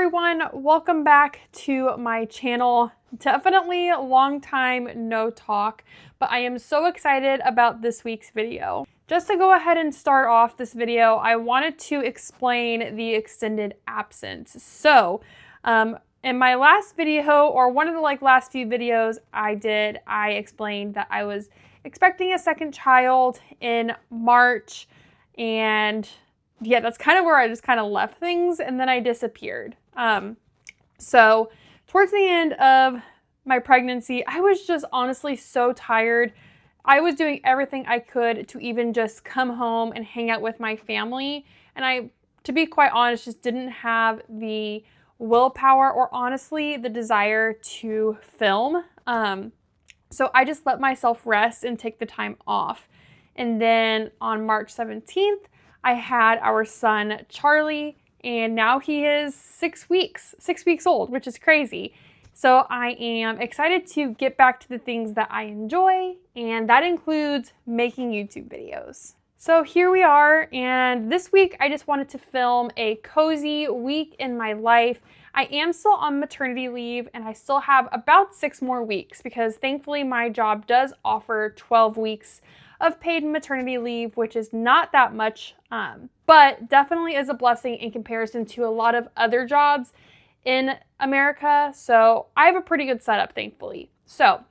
everyone, welcome back to my channel. Definitely a long time no talk, but I am so excited about this week's video. Just to go ahead and start off this video, I wanted to explain the extended absence. So, in my last video, or one of the last few videos I did, I explained that I was expecting a second child in March, and yeah, that's kind of where I just kind of left things, and then I disappeared. So towards the end of my pregnancy, I was just honestly so tired. I was doing everything I could to even just come home and hang out with my family. And I, to be quite honest, just didn't have the willpower or honestly the desire to film. So I just let myself rest and take the time off. And then on March 17th, I had our son, Charlie, and now he is 6 weeks old, which is crazy. So I am excited to get back to the things that I enjoy, and that includes making YouTube videos. So here we are, and this week I just wanted to film a cozy week in my life. I am still on maternity leave, and I still have about 6 more weeks because thankfully my job does offer 12 weeks of paid maternity leave, which is not that much, but definitely is a blessing in comparison to a lot of other jobs in America. So I have a pretty good setup, thankfully. So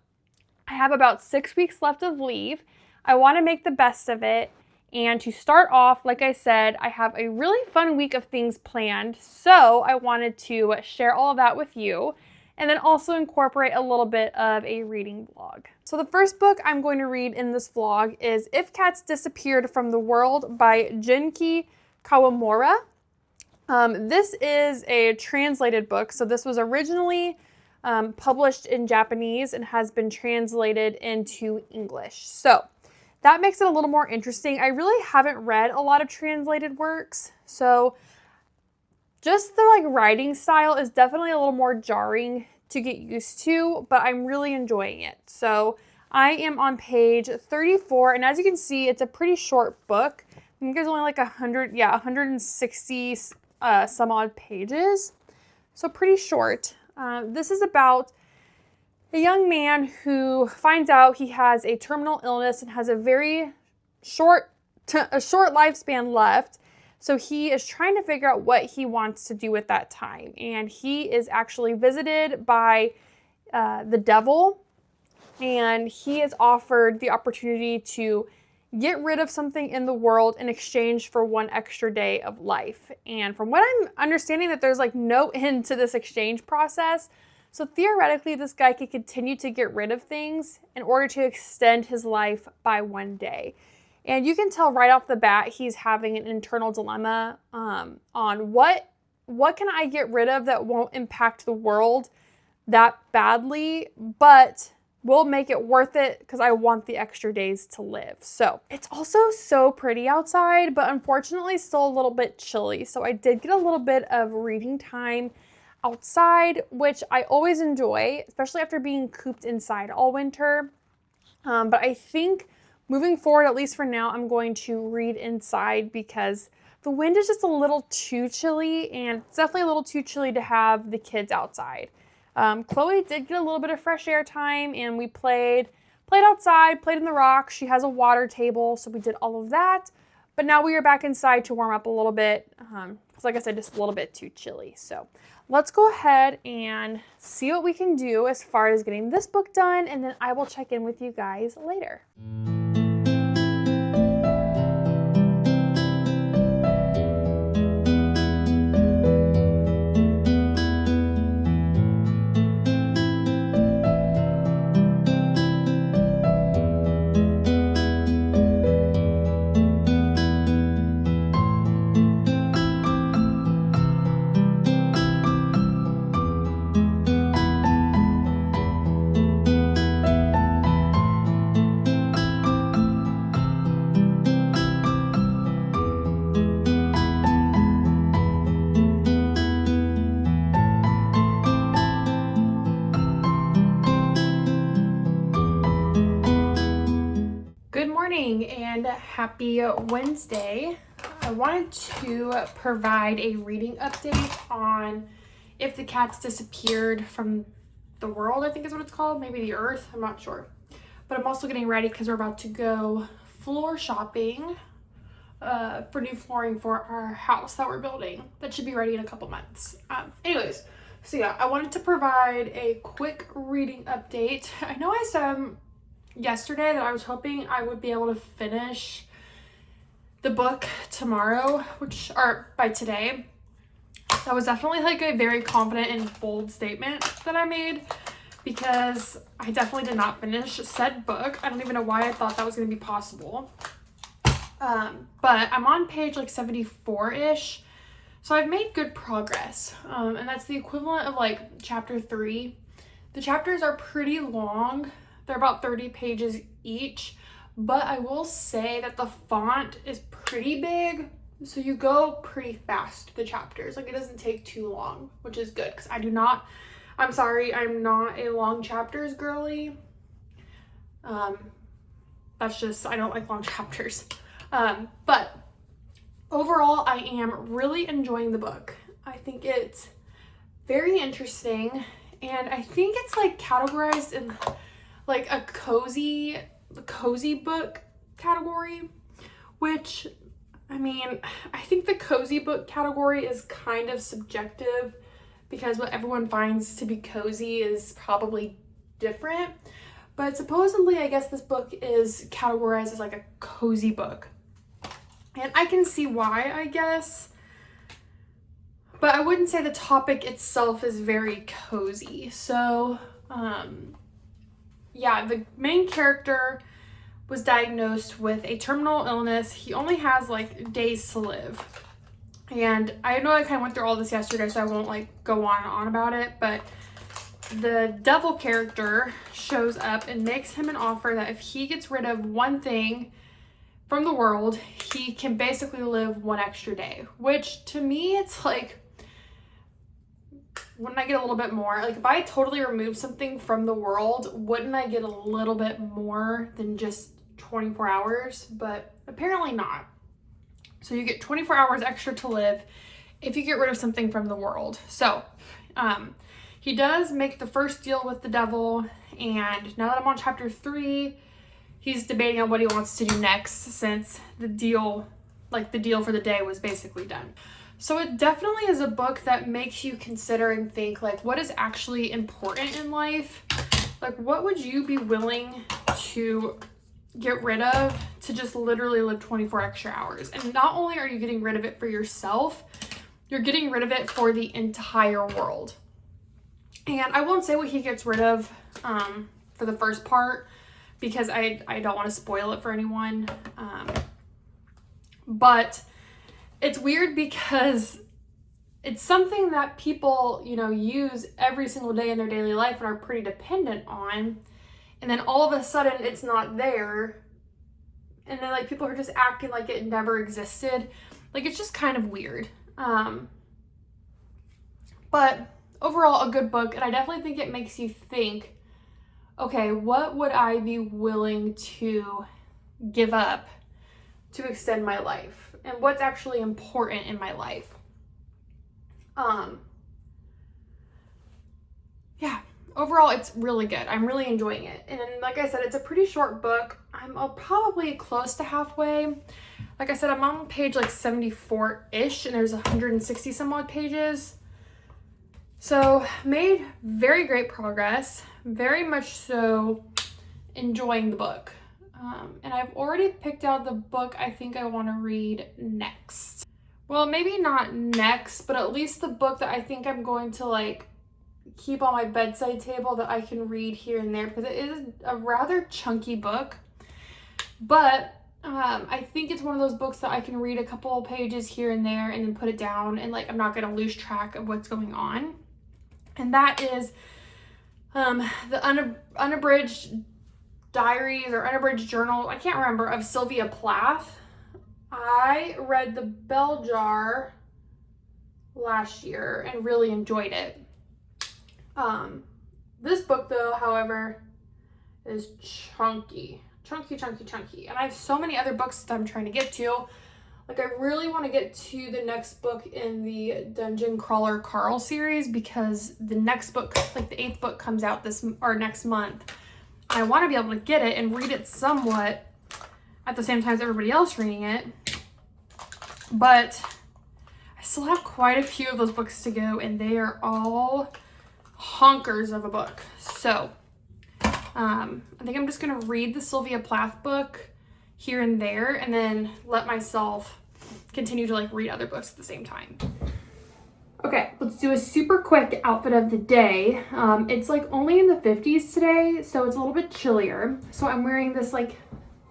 I have about 6 weeks left of leave. I want to make the best of it. And to start off, like I said, I have a really fun week of things planned. So I wanted to share all of that with you, and then also incorporate a little bit of a reading vlog. So the first book I'm going to read in this vlog is If Cats Disappeared from the World by Genki Kawamura. This is a translated book. So this was originally published in Japanese and has been translated into English. So that makes it a little more interesting. I really haven't read a lot of translated works. So just the writing style is definitely a little more jarring to get used to, but I'm really enjoying it. So I am on page 34, and as you can see, it's a pretty short book. I think there's only 160 some odd pages. So pretty short. This is about a young man who finds out he has a terminal illness and has a very short lifespan left. So he is trying to figure out what he wants to do with that time. And he is actually visited by the devil, and he is offered the opportunity to get rid of something in the world in exchange for 1 extra day of life. And from what I'm understanding, that there's no end to this exchange process. So theoretically, this guy could continue to get rid of things in order to extend his life by 1 day. And you can tell right off the bat, he's having an internal dilemma on what can I get rid of that won't impact the world that badly, but will make it worth it because I want the extra days to live. So it's also so pretty outside, but unfortunately still a little bit chilly. So I did get a little bit of reading time outside, which I always enjoy, especially after being cooped inside all winter. But I think moving forward, at least for now, I'm going to read inside because the wind is just a little too chilly, and it's definitely a little too chilly to have the kids outside. Chloe did get a little bit of fresh air time, and we played outside, played in the rocks. She has a water table, so we did all of that. But now we are back inside to warm up a little bit. Because like I said, just a little bit too chilly. So let's go ahead and see what we can do as far as getting this book done, and then I will check in with you guys later. And happy Wednesday. I wanted to provide a reading update on If the Cats Disappeared from the World, I think is what it's called. Maybe the Earth, I'm not sure. But I'm also getting ready because we're about to go floor shopping for new flooring for our house that we're building. That should be ready in a couple months. Anyways, so yeah, I wanted to provide a quick reading update. I know I said yesterday that I was hoping I would be able to finish the book tomorrow, or by today. That was definitely like a very confident and bold statement that I made, because I definitely did not finish said book. I don't even know why I thought that was going to be possible. But I'm on page like 74-ish. So I've made good progress. And that's the equivalent of like chapter 3. The chapters are pretty long. They're about 30 pages each. But I will say that the font is pretty big. So you go pretty fast, the chapters. Like, it doesn't take too long, which is good. Because I'm sorry, I'm not a long chapters girly. That's just, I don't like long chapters. But overall, I am really enjoying the book. I think it's very interesting, and I think it's like categorized in like a cozy book category, which, I mean, I think the cozy book category is kind of subjective because what everyone finds to be cozy is probably different. But supposedly, I guess this book is categorized as like a cozy book. And I can see why, I guess. But I wouldn't say the topic itself is very cozy. So, yeah, the main character was diagnosed with a terminal illness. He only has like days to live. And I know I kind of went through all this yesterday, so I won't like go on and on about it. But the devil character shows up and makes him an offer that if he gets rid of one thing from the world, he can basically live one extra day. Which to me, it's like, wouldn't I get a little bit more? Like, if I totally remove something from the world, wouldn't I get a little bit more than just 24 hours? But apparently not. So you get 24 hours extra to live if you get rid of something from the world. So he does make the first deal with the devil, and now that I'm on chapter 3, he's debating on what he wants to do next, since the deal for the day was basically done. So it definitely is a book that makes you consider and think, like, what is actually important in life? Like, what would you be willing to get rid of to just literally live 24 extra hours? And not only are you getting rid of it for yourself, you're getting rid of it for the entire world. And I won't say what he gets rid of for the first part, because I don't want to spoil it for anyone. But it's weird because it's something that people, use every single day in their daily life and are pretty dependent on. And then all of a sudden it's not there. And then like people are just acting like it never existed. Like, it's just kind of weird. But overall, a good book. And I definitely think it makes you think, okay, what would I be willing to give up to extend my life? And what's actually important in my life? Yeah, overall, it's really good. I'm really enjoying it. And like I said, it's a pretty short book. I'm probably close to halfway. Like I said, I'm on page like 74-ish, and there's 160 some odd pages. So made very great progress, very much so enjoying the book. And I've already picked out the book I think I want to read next. Well, maybe not next, but at least the book that I think I'm going to like keep on my bedside table that I can read here and there, because it is a rather chunky book. But I think it's one of those books that I can read a couple of pages here and there and then put it down, and like I'm not going to lose track of what's going on. And that is the unabridged diaries or unabridged journal, I can't remember, of Sylvia Plath. I read The Bell Jar last year and really enjoyed it. This book though, however, is chunky. And I have so many other books that I'm trying to get to. Like, I really want to get to the next book in the Dungeon Crawler Carl series, because the next book, like the 8th book, comes out next month. I want to be able to get it and read it somewhat at the same time as everybody else reading it. But I still have quite a few of those books to go, and they are all honkers of a book. So I think I'm just going to read the Sylvia Plath book here and there, and then let myself continue to like read other books at the same time. Okay, let's do a super quick outfit of the day. It's like only in the 50s today, so it's a little bit chillier. So I'm wearing this like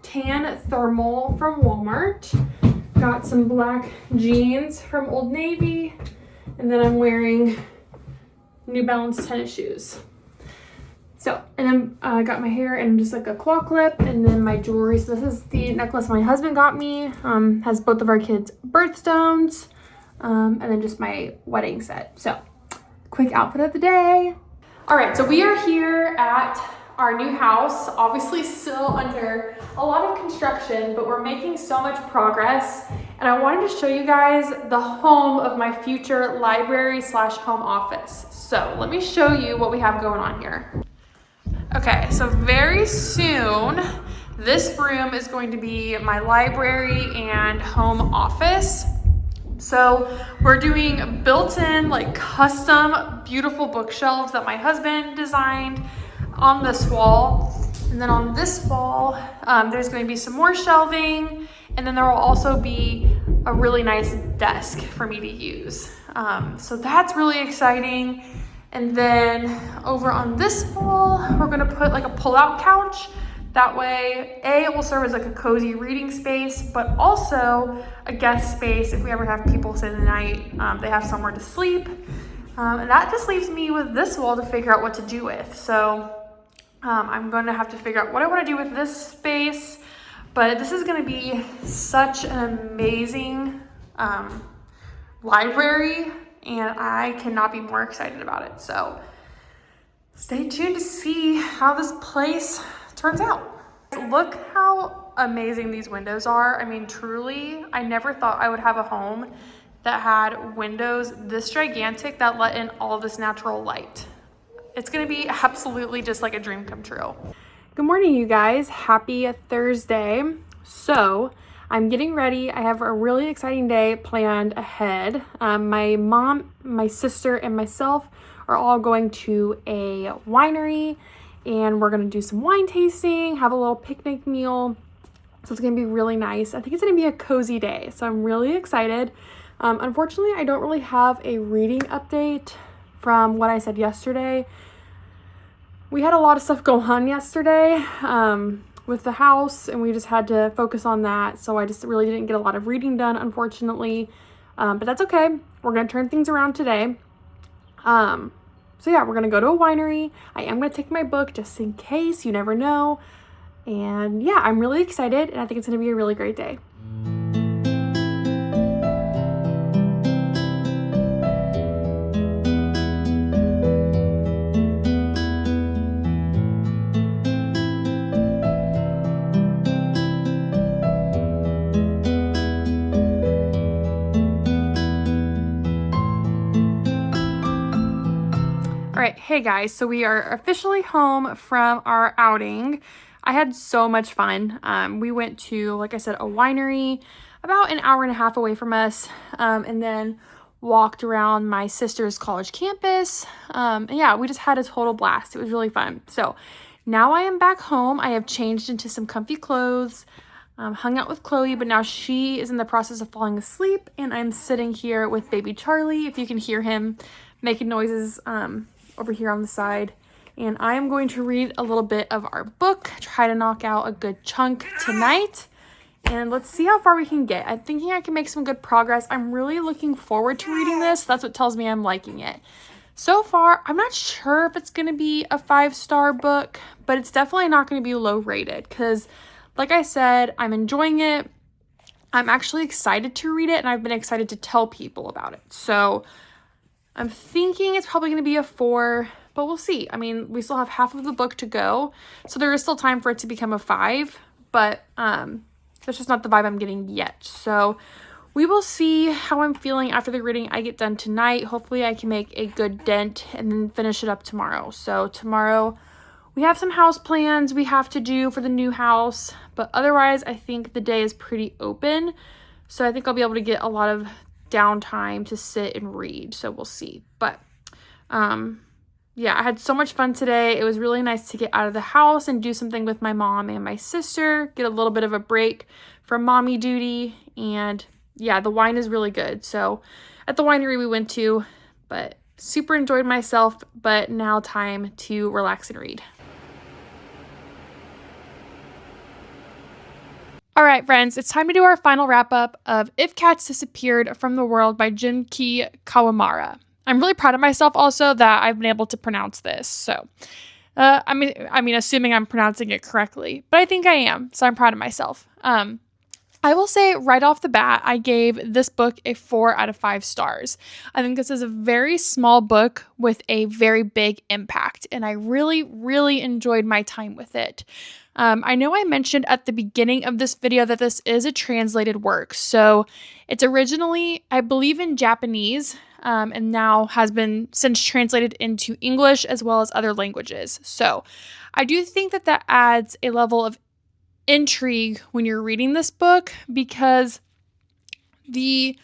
tan thermal from Walmart. Got some black jeans from Old Navy, and then I'm wearing New Balance tennis shoes. So, and then I got my hair in just like a claw clip, and then my jewelry. So this is the necklace my husband got me. Has both of our kids' birthstones, and then just my wedding set. So, quick outfit of the day. All right, so we are here at our new house, obviously still under a lot of construction, but we're making so much progress. And I wanted to show you guys the home of my future library / home office. So let me show you what we have going on here. Okay, so very soon, this room is going to be my library and home office. So we're doing built-in, like custom, beautiful bookshelves that my husband designed on this wall. And then on this wall, there's going to be some more shelving, and then there will also be a really nice desk for me to use. So that's really exciting. And then over on this wall, we're gonna put like a pull-out couch. That way, it will serve as like a cozy reading space, but also a guest space if we ever have people stay the night. They have somewhere to sleep. And that just leaves me with this wall to figure out what to do with. So I'm gonna have to figure out what I wanna do with this space, but this is gonna be such an amazing library, and I cannot be more excited about it. So stay tuned to see how this place turns out. Look how amazing these windows are. I mean, truly, I never thought I would have a home that had windows this gigantic that let in all this natural light. It's gonna be absolutely just like a dream come true. Good morning, you guys. Happy Thursday. So I'm getting ready. I have a really exciting day planned ahead. My mom, my sister, and myself are all going to a winery, and we're gonna do some wine tasting, have a little picnic meal. So it's gonna be really nice. I think it's gonna be a cozy day, so I'm really excited. Unfortunately, I don't really have a reading update from what I said yesterday. We had a lot of stuff go on yesterday with the house, and we just had to focus on that. So I just really didn't get a lot of reading done, unfortunately. But that's okay. We're going to turn things around today. So yeah, we're going to go to a winery. I am going to take my book just in case. You never know. And yeah, I'm really excited, and I think it's going to be a really great day. All right, hey guys, so we are officially home from our outing. I had so much fun. We went to, like I said, a winery about an hour and a half away from us, and then walked around my sister's college campus. And yeah, we just had a total blast. It was really fun. So now I am back home. I have changed into some comfy clothes, hung out with Chloe, but now she is in the process of falling asleep, and I'm sitting here with baby Charlie, if you can hear him making noises over here on the side. And I am going to read a little bit of our book, try to knock out a good chunk tonight, and let's see how far we can get. I'm thinking I can make some good progress. I'm really looking forward to reading this. That's what tells me I'm liking it. So far, I'm not sure if it's going to be a 5-star book, but it's definitely not going to be low rated because, like I said, I'm enjoying it. I'm actually excited to read it, and I've been excited to tell people about it. So I'm thinking it's probably going to be a 4, but we'll see. I mean, we still have half of the book to go, so there is still time for it to become a 5, but that's just not the vibe I'm getting yet. So we will see how I'm feeling after the reading I get done tonight. Hopefully I can make a good dent and then finish it up tomorrow. So tomorrow we have some house plans we have to do for the new house, but otherwise I think the day is pretty open. So I think I'll be able to get a lot of downtime to sit and read. So we'll see. But yeah, I had so much fun today. It was really nice to get out of the house and do something with my mom and my sister, get a little bit of a break from mommy duty. And yeah, the wine is really good. So at the winery we went to, but super enjoyed myself, but now time to relax and read. All right, friends, it's time to do our final wrap-up of If Cats Disappeared from the World by Genki Kawamura. I'm really proud of myself also that I've been able to pronounce this. So, I mean, assuming I'm pronouncing it correctly, but I think I am. So I'm proud of myself. I will say right off the bat, I gave this book a 4 out of 5 stars. I think this is a very small book with a very big impact, and I really, really enjoyed my time with it. I know I mentioned at the beginning of this video that this is a translated work. So it's originally, I believe, in Japanese, and now has been since translated into English as well as other languages. So I do think that that adds a level of intrigue when you're reading this book, because the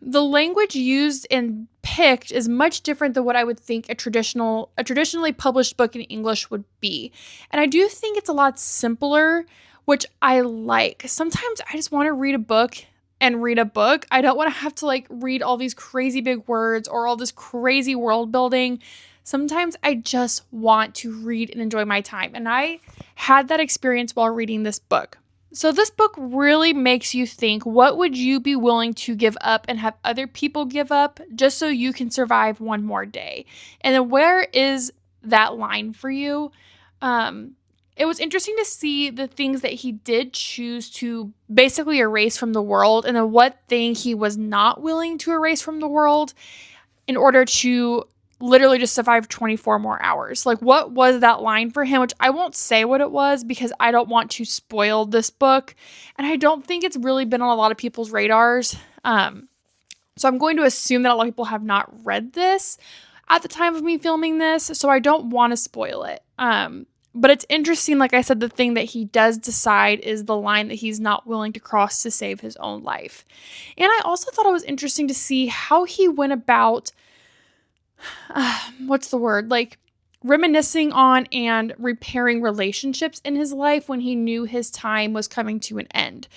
language used and picked is much different than what I would think a traditionally published book in English would be. And I do think it's a lot simpler, which I like. Sometimes I just want to read a book and read a book. I don't want to have to like read all these crazy big words or all this crazy world building. Sometimes I just want to read and enjoy my time. And I had that experience while reading this book. So this book really makes you think, what would you be willing to give up and have other people give up just so you can survive one more day? And then where is that line for you? It was interesting to see the things that he did choose to basically erase from the world, and then what thing he was not willing to erase from the world in order to literally just survive 24 more hours. Like, what was that line for him? Which I won't say what it was because I don't want to spoil this book. And I don't think it's really been on a lot of people's radars. So I'm going to assume that a lot of people have not read this at the time of me filming this. So I don't want to spoil it. But it's interesting, like I said, the thing that he does decide is the line that he's not willing to cross to save his own life. And I also thought it was interesting to see how he went about like reminiscing on and repairing relationships in his life when he knew his time was coming to an end.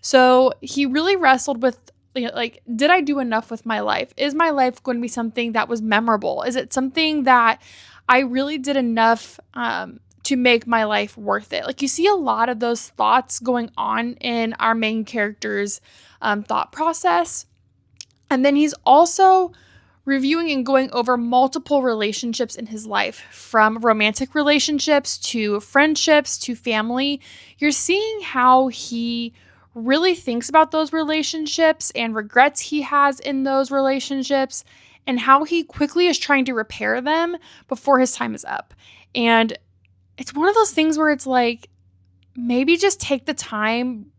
So he really wrestled with, like, did I do enough with my life? Is my life going to be something that was memorable? Is it something that I really did enough to make my life worth it? Like, you see a lot of those thoughts going on in our main character's thought process. And then he's also reviewing and going over multiple relationships in his life, from romantic relationships to friendships to family. You're seeing how he really thinks about those relationships and regrets he has in those relationships, and how he quickly is trying to repair them before his time is up. And it's one of those things where it's like, maybe just take the time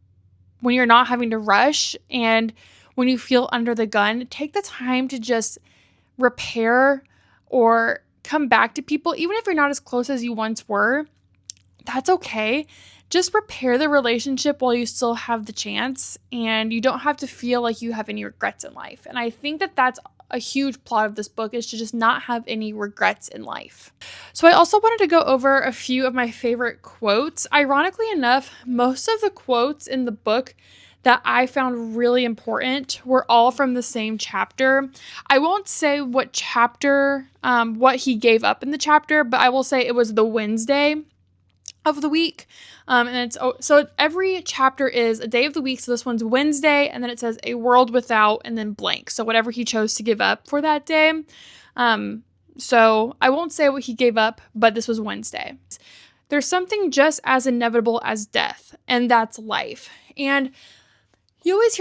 when you're not having to rush, and when you feel under the gun, take the time to just repair or come back to people. Even if you're not as close as you once were, that's okay. Just repair the relationship while you still have the chance, and you don't have to feel like you have any regrets in life. And I think that that's a huge plot of this book, is to just not have any regrets in life. So I also wanted to go over a few of my favorite quotes. Ironically enough, most of the quotes in the book that I found really important were all from the same chapter. I won't say what chapter, what he gave up in the chapter, but I will say it was the Wednesday of the week. And it's, so every chapter is a day of the week. So this one's Wednesday, and then it says a world without, and then blank. So whatever he chose to give up for that day. So I won't say what he gave up, but this was Wednesday. There's something just as inevitable as death, and that's life. And you always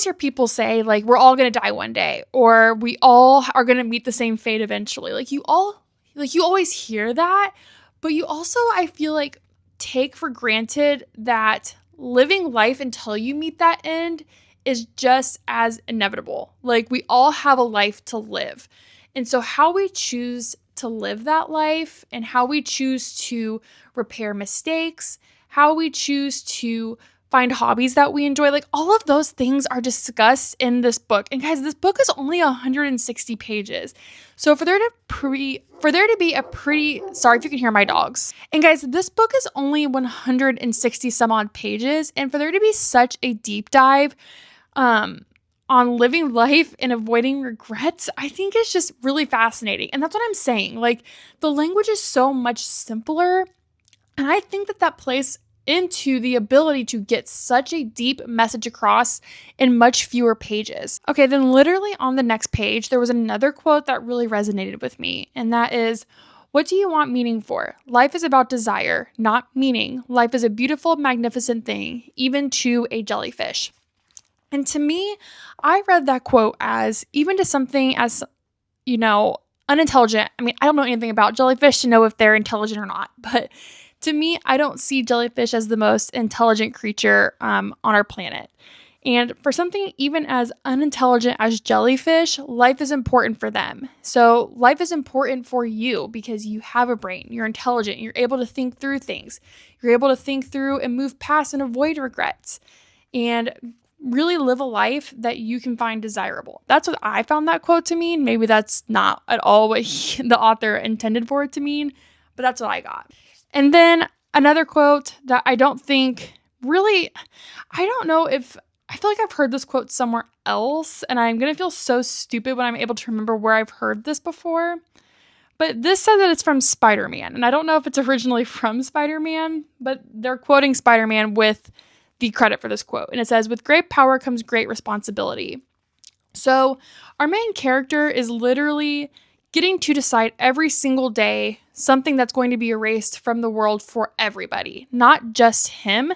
hear people say, like, we're all going to die one day, or we all are going to meet the same fate eventually. You always hear that, but you also, I feel like, take for granted that living life until you meet that end is just as inevitable. Like, we all have a life to live. And so how we choose to live that life and how we choose to repair mistakes, how we choose to find hobbies that we enjoy, like all of those things are discussed in this book. And guys, this book is only 160 pages. So for there to be a pretty, sorry if you can hear my dogs. And guys, this book is only 160 some odd pages. And for there to be such a deep dive on living life and avoiding regrets, I think it's just really fascinating. And that's what I'm saying. Like, the language is so much simpler. And I think that plays into the ability to get such a deep message across in much fewer pages. Okay, then literally on the next page, there was another quote that really resonated with me. And that is, "What do you want meaning for? Life is about desire, not meaning. Life is a beautiful, magnificent thing, even to a jellyfish." And to me, I read that quote as, even to something as, unintelligent. I mean, I don't know anything about jellyfish to know if they're intelligent or not, but to me, I don't see jellyfish as the most intelligent creature on our planet. And for something even as unintelligent as jellyfish, life is important for them. So life is important for you because you have a brain, you're intelligent, you're able to think through things. You're able to think through and move past and avoid regrets. And really live a life that you can find desirable. That's what I found that quote to mean. Maybe that's not at all what the author intended for it to mean, but that's what I got. And then another quote that I don't know if, I feel like I've heard this quote somewhere else, and I'm going to feel so stupid when I'm able to remember where I've heard this before. But this says that it's from Spider-Man, and I don't know if it's originally from Spider-Man, but they're quoting Spider-Man with the credit for this quote. And it says, "With great power comes great responsibility." So our main character is literally getting to decide every single day something that's going to be erased from the world for everybody, not just him.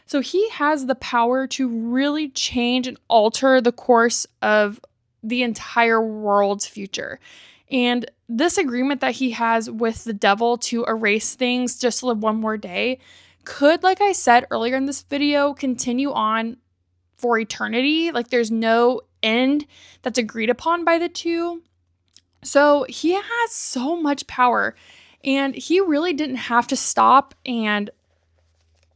So he has the power to really change and alter the course of the entire world's future. And this agreement that he has with the devil to erase things just to live one more day could, like I said earlier in this video, continue on for eternity. Like, there's no end that's agreed upon by the two. So he has so much power, and he really didn't have to stop and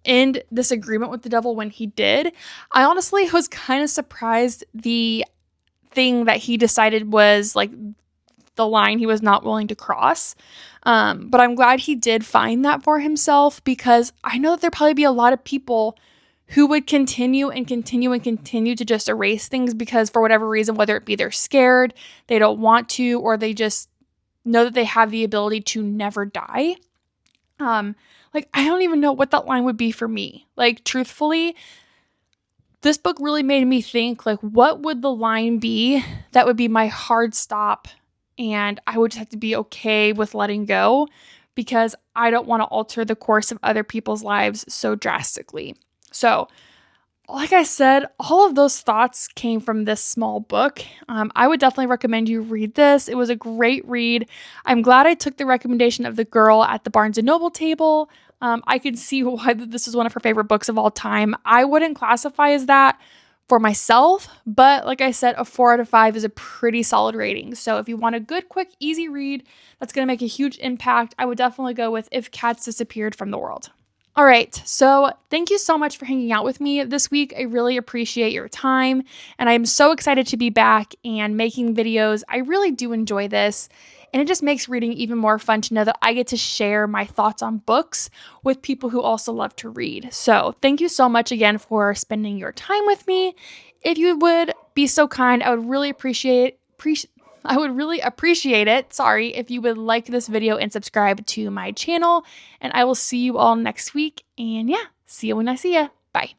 end this agreement with the devil when he did. I honestly was kind of surprised the thing that he decided was like the line he was not willing to cross. But I'm glad he did find that for himself, because I know that there'd probably be a lot of people who would continue to just erase things because for whatever reason, whether it be they're scared, they don't want to, or they just know that they have the ability to never die. Like, I don't even know what that line would be for me. Like, truthfully, this book really made me think, like, what would the line be that would be my hard stop? And I would just have to be okay with letting go because I don't want to alter the course of other people's lives so drastically. So, like I said, all of those thoughts came from this small book. I would definitely recommend you read this. It was a great read. I'm glad I took the recommendation of the girl at the Barnes & Noble table. I could see why this is one of her favorite books of all time. I wouldn't classify as that for myself, but like I said, a 4 out of 5 is a pretty solid rating. So if you want a good, quick, easy read that's going to make a huge impact, I would definitely go with If Cats Disappeared from the World. All right, so thank you so much for hanging out with me this week. I really appreciate your time, and I'm so excited to be back and making videos. I really do enjoy this, and it just makes reading even more fun to know that I get to share my thoughts on books with people who also love to read. So thank you so much again for spending your time with me. If you would be so kind, I would really appreciate it. If you would like this video and subscribe to my channel, and I will see you all next week. And yeah, see you when I see ya. Bye.